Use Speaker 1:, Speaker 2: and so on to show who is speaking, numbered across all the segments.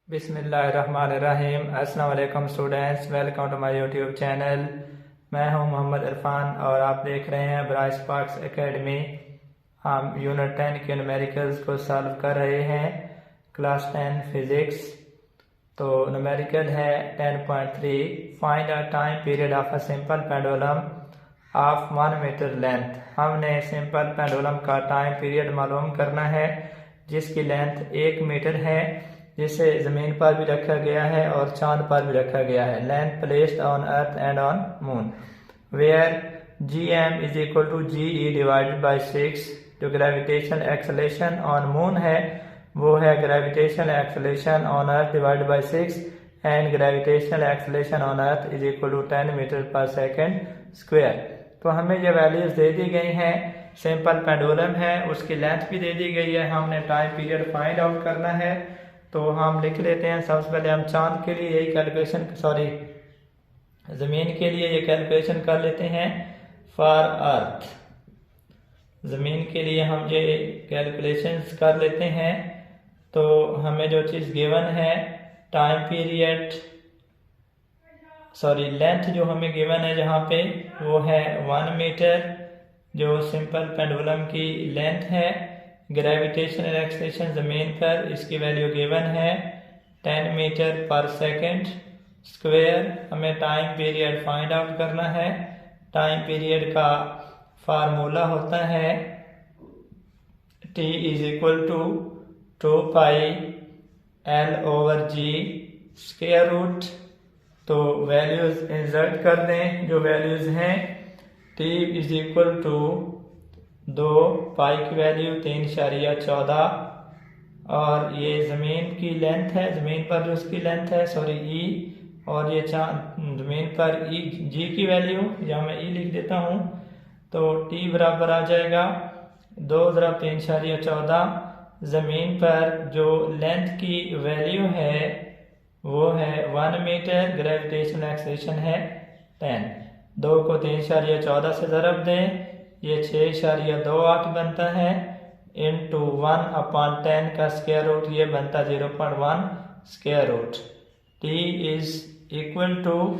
Speaker 1: बिस्मिल्लाहिर्रहमानिर्रहीम। अस्सलाम वालेकुम students, welcome to my YouTube channel. मैं हूं मोहम्मद इरफान और आप देख रहे हैं ब्राइट स्पार्क्स एकेडमी। हम यूनिट 10 के न्यूमेरिकल्स को सॉल्व कर रहे हैं, क्लास 10 फिजिक्स। तो न्यूमेरिकल है 10.3, find a time period of a simple pendulum of 1 metre length. हमने सिंपल पेंडुलम का टाइम पीरियड मालूम करना है जिसकी लेंथ 1 मीटर है, जिसे ज़मीन पर भी रखा गया है और चांद पर भी रखा गया है। Length placed on earth and on moon, where gm is equal to ge divided by 6। जो ग्रेविटेशन एक्सेलेरेशन ऑन मून है वो है gravitational acceleration on earth divided by 6 and gravitational acceleration on earth is equal to 10 metre पर second square. तो हमें ये values दे दी गई हैं, सिंपल पेंडुलम है, उसकी लेंथ भी दे दी गई है, हमने टाइम पीरियड फाइंड आउट करना है। तो हम लिख लेते हैं, सबसे पहले हम चांद के लिए यही कैलकुलेशन, ज़मीन के लिए ये कैलकुलेशन कर लेते हैं। फॉर अर्थ, ज़मीन के लिए हम ये कैलकुलेशंस कर लेते हैं। तो हमें जो चीज़ गिवन है टाइम पीरियड, लेंथ जो हमें गिवन है जहाँ पे वो है 1 मीटर, जो सिंपल पेंडुलम की लेंथ है। ग्रेविटेशनल एक्सेलेरेशन ज़मीन पर, इसकी वैल्यू गिवन है 10 मीटर पर सेकेंड स्क्वायर। हमें टाइम पीरियड फाइंड आउट करना है। टाइम पीरियड का फार्मूला होता है T is equal to 2 pi L over G square root. तो वैल्यूज इंसर्ट कर दें, जो वैल्यूज हैं T is equal to 2 pi की वैल्यू 3.14 और ये ज़मीन की लेंथ है, ज़मीन पर जो उसकी लेंथ है E, और ये ज़मीन पर G की वैल्यू, या मैं E लिख देता हूँ। तो T बराबर आ जाएगा 2 × 3.14। ज़मीन पर जो लेंथ की वैल्यू है वो है 1 मीटर, ग्रेविटेशनल एक्सेलेरेशन है 10। 2 को 3.14 से ज़रब दें, ये 6.28 बनता है, इंटू 1/10 का स्क्वायर रूट, ये बनता 0.1 square root. T is equal to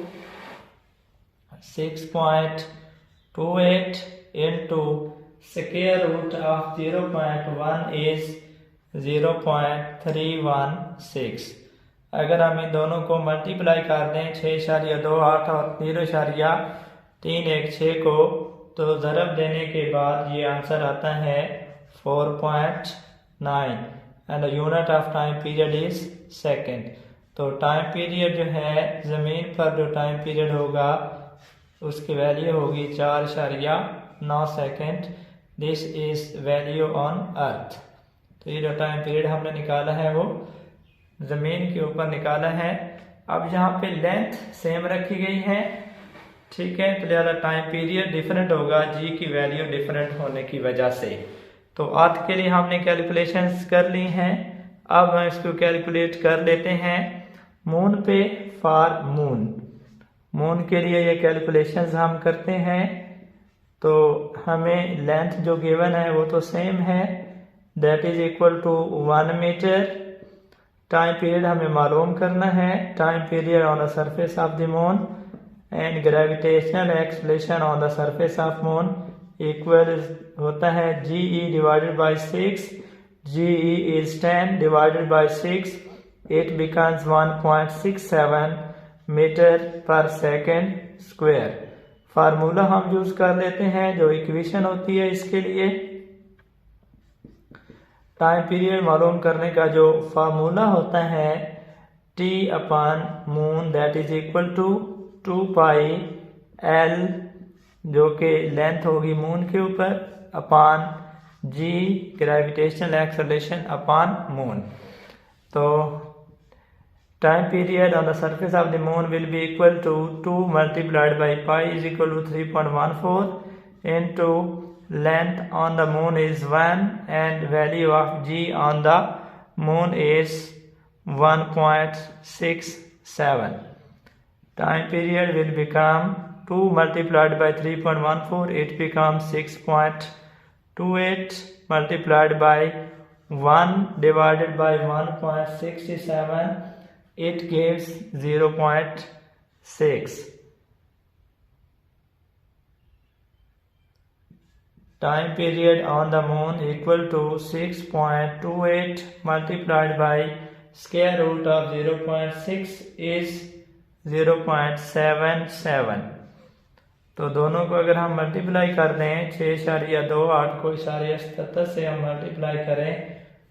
Speaker 1: 6.28 into square root of 0.1 is 0.316। अगर हम इन दोनों को मल्टीप्लाई कर दें 6.28 और 0.316 को, तो ज़रब देने के बाद ये आंसर आता है 4.9 and unit of time period is second. तो टाइम पीरियड जो है ज़मीन पर, जो टाइम पीरियड होगा उसकी वैल्यू होगी 4.9 second. This is value on earth. तो ये जो टाइम पीरियड हमने निकाला है वो ज़मीन के ऊपर निकाला है। अब यहाँ पे लेंथ सेम रखी गई है, ठीक है, तो लिहाजा टाइम पीरियड डिफरेंट होगा G की वैल्यू डिफरेंट होने की वजह से। तो आज के लिए हमने कैलकुलेशंस कर ली हैं, अब हम इसको कैलकुलेट कर लेते हैं मून पे। फॉर मून के लिए ये कैलकुलेशंस हम करते हैं। तो हमें लेंथ जो गिवन है वो तो सेम है, that is equal to 1 metre. Time period हमें मालूम करना है, time period on the surface of the moon and gravitational acceleration on the surface of moon equal होता है GE divided by 6। GE is 10 divided by 6, it becomes 1.67 metre पर second square. Formula हम use कर लेते हैं, जो equation होती है इसके लिए। टाइम पीरियड मालूम करने का जो फार्मूला होता है T upon moon, that is equal to 2 pi L, जो कि लेंथ होगी मून के ऊपर, upon G gravitational acceleration upon moon. तो time period on the surface of the moon will be equal to 2 multiplied by pi is equal to 3.14 into length on the moon is 1 and value of G on the moon is 1.67. Time period will become 2 multiplied by 3.14, it becomes 6.28 multiplied by 1 divided by 1.67, it gives 0.6. Time period on the moon equal to 6.28 multiplied by square root of 0.6 is 0.77. तो दोनों को अगर हम multiply कर दें 6.28 को 0.77 से हम मल्टीप्लाई करें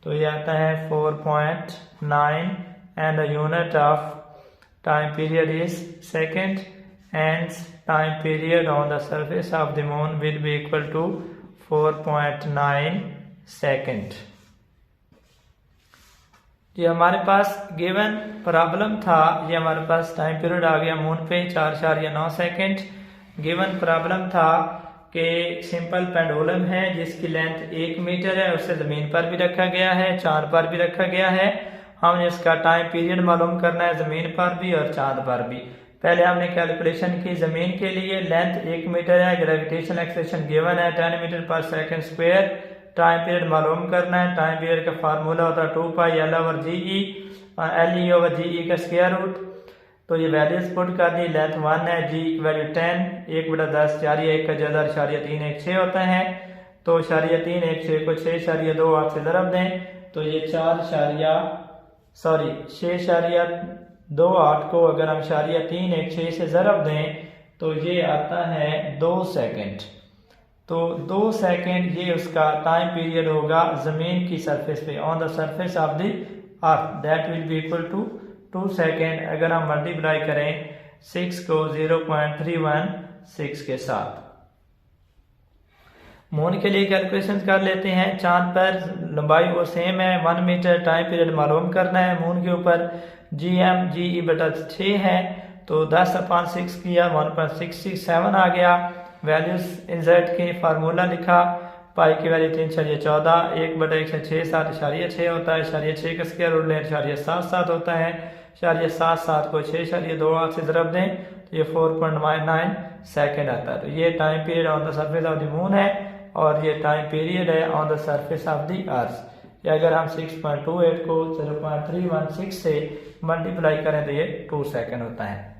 Speaker 1: तो ये आता है 4.9 and the unit of time period is second and time period on the surface of the moon will be equal to 4.9 second. ये हमारे पास गिवन प्रॉब्लम था, ये हमारे पास टाइम पीरियड आ गया मून पे 4.9 सेकेंड। गिवन प्रॉब्लम था कि सिंपल पेंडुलम है जिसकी लेंथ 1 मीटर है, उसे ज़मीन पर भी रखा गया है, चांद पर भी रखा गया है। हमने इसका टाइम पीरियड मालूम करना है ज़मीन पर भी और चांद पर भी। पहले हमने कैलकुलेशन की ज़मीन के लिए, लेंथ 1 मीटर है, ग्रेविटेशनल एक्सेलरेशन गिवन है 10 मीटर पर सेकेंड स्क्वायर। टाइम पीरियड मालूम करना है, टाइम पीरियड का फार्मूला होता है 2πL/GE, LE/GE का स्क्वायर रूट। तो ये वैल्यूज पुट कर दी, लेंथ 1 है, G की वैल्यू 10, 1/10 1 का जदर 316 होता है। तो 316 को 6.28 से ज़रब दें तो ये 6.28 को अगर हम 316 से ज़रब दें तो ये आता है 2 सेकेंड। तो 2 सेकेंड ये उसका टाइम पीरियड होगा ज़मीन की सरफेस पे, on the surface of the earth, that will be equal to 2 second. अगर हम मल्टीप्लाई करें 6 को 0.316 के साथ। मून के लिए कैलकुलेशन कर लेते हैं। चांद पर लंबाई वो सेम है 1 मीटर, टाइम पीरियड मालूम करना है। मून के ऊपर GMGE/6 है तो 10/6 किया 1.667 आ गया। वैल्यूज इंसर्ट की फार्मूला लिखा, पाई की वैल्यू 3.14, 1/1 से 6 7.6 होता है, 6.6 का स्क्वायर रूट लें 0.77 होता है। 0.77 को 6.28 से ज़रब दें तो ये 4.99 सेकेंड आता है। तो ये time period on the surface of the moon है और ये टाइम पीरियड है on the surface of the अर्थ। या अगर हम 6.28 को 0.316 से मल्टीप्लाई करें तो ये 2 सेकेंड होता है।